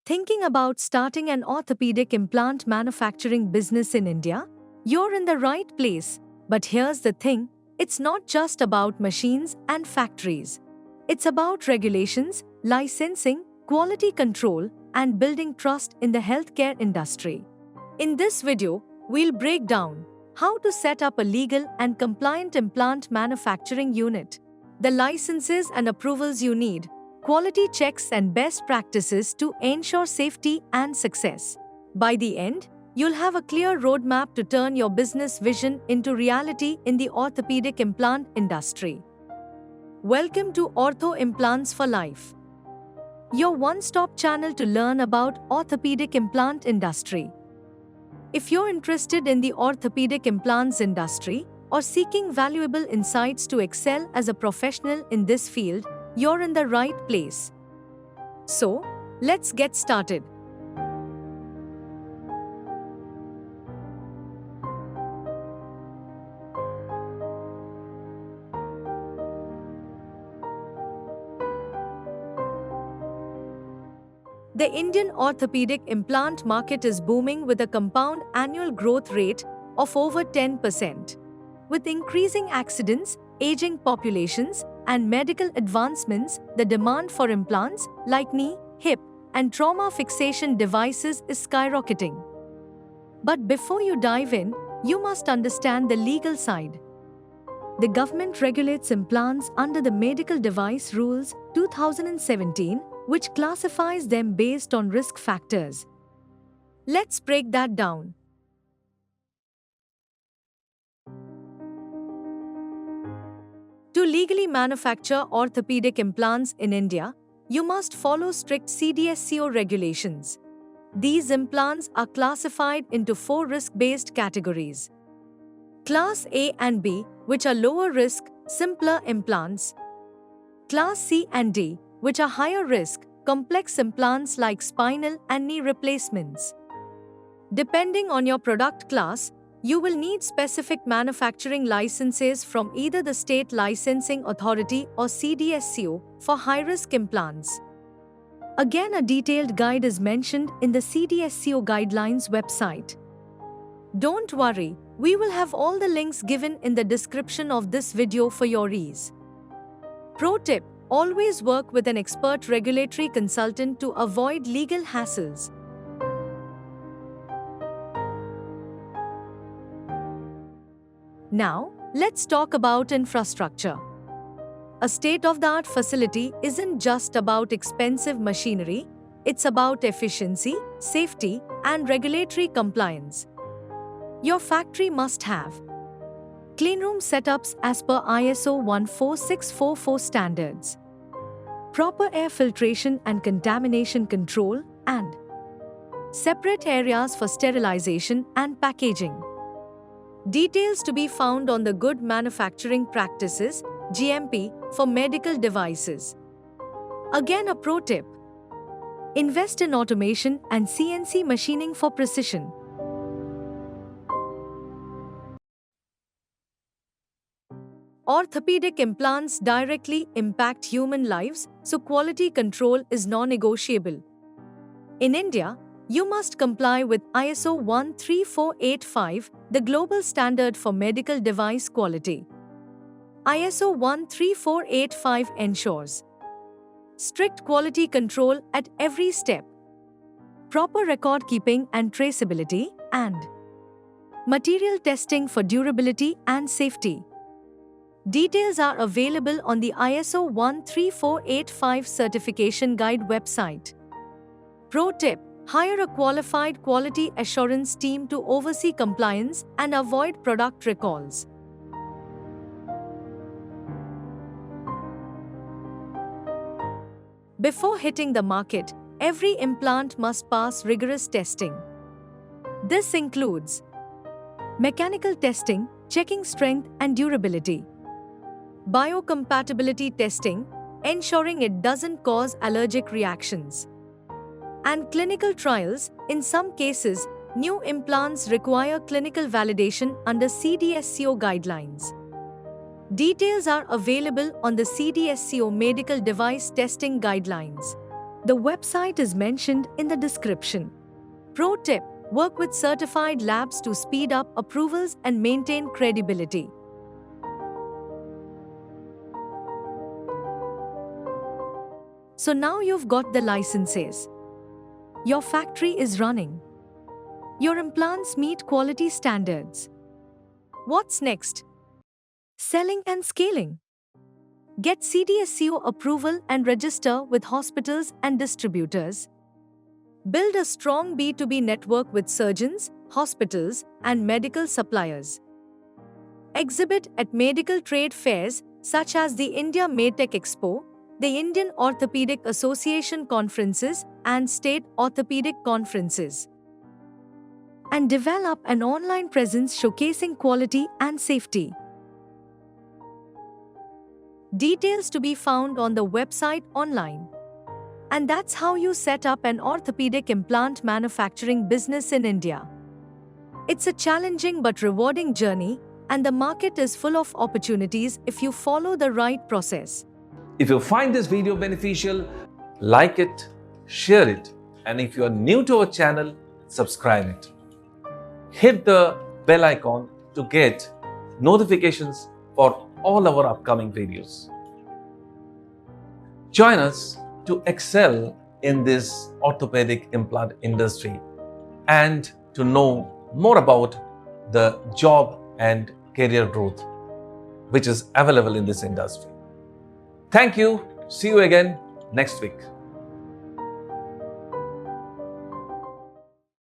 Thinking about starting an orthopedic implant manufacturing business in India? You're in the right place. But here's the thing, it's not just about machines and factories. It's about regulations, licensing, quality control, and building trust in the healthcare industry. In this video, we'll break down how to set up a legal and compliant implant manufacturing unit, the licenses and approvals you need, quality checks and best practices to ensure safety and success. By the end, you'll have a clear roadmap to turn your business vision into reality in the orthopedic implant industry. Welcome to Ortho Implants for Life, your one-stop channel to learn about orthopedic implant industry. If you're interested in the orthopedic implants industry or seeking valuable insights to excel as a professional in this field, you're in the right place. So, let's get started. The Indian orthopedic implant market is booming with a compound annual growth rate of over 10%. With increasing accidents, aging populations, and medical advancements, the demand for implants like knee, hip, and trauma fixation devices is skyrocketing. But before you dive in, you must understand the legal side. The government regulates implants under the Medical Device Rules 2017, which classifies them based on risk factors. Let's break that down. To legally manufacture orthopedic implants in India, you must follow strict CDSCO regulations. These implants are classified into 4 risk-based categories. Class A and B, which are lower risk, simpler implants. Class C and D, which are higher risk, complex implants like spinal and knee replacements. Depending on your product class, you will need specific manufacturing licenses from either the State Licensing Authority or CDSCO for high-risk implants. Again, a detailed guide is mentioned in the CDSCO guidelines website. Don't worry, we will have all the links given in the description of this video for your ease. Pro tip: always work with an expert regulatory consultant to avoid legal hassles. Now, let's talk about infrastructure. A state-of-the-art facility isn't just about expensive machinery, it's about efficiency, safety, and regulatory compliance. Your factory must have cleanroom setups as per ISO 14644 standards, proper air filtration and contamination control, and separate areas for sterilization and packaging. Details to be found on the Good Manufacturing Practices (GMP) for medical devices. Again, a pro tip: invest in automation and CNC machining for precision. Orthopedic implants directly impact human lives, so quality control is non-negotiable. In India, you must comply with ISO 13485, the global standard for medical device quality. ISO 13485 ensures strict quality control at every step, proper record keeping and traceability, and material testing for durability and safety. Details are available on the ISO 13485 certification guide website. Pro tip: hire a qualified quality assurance team to oversee compliance and avoid product recalls. Before hitting the market, every implant must pass rigorous testing. This includes mechanical testing, checking strength and durability, biocompatibility testing, ensuring it doesn't cause allergic reactions, and clinical trials. In some cases, new implants require clinical validation under CDSCO guidelines. Details are available on the CDSCO Medical Device Testing Guidelines. The website is mentioned in the description. Pro tip: work with certified labs to speed up approvals and maintain credibility. So now you've got the licenses. Your factory is running. Your implants meet quality standards. What's next? Selling and scaling. Get CDSCO approval and register with hospitals and distributors. Build a strong B2B network with surgeons, hospitals, and medical suppliers. Exhibit at medical trade fairs such as the India Medtech Expo, the Indian Orthopedic Association conferences, and state orthopedic conferences. And develop an online presence showcasing quality and safety. Details to be found on the website online. And that's how you set up an orthopedic implant manufacturing business in India. It's a challenging but rewarding journey, and the market is full of opportunities if you follow the right process. If you find this video beneficial, like it, share it, and if you are new to our channel, subscribe it. Hit the bell icon to get notifications for all our upcoming videos. Join us to excel in this orthopedic implant industry and to know more about the job and career growth which is available in this industry. Thank you. See you again next week.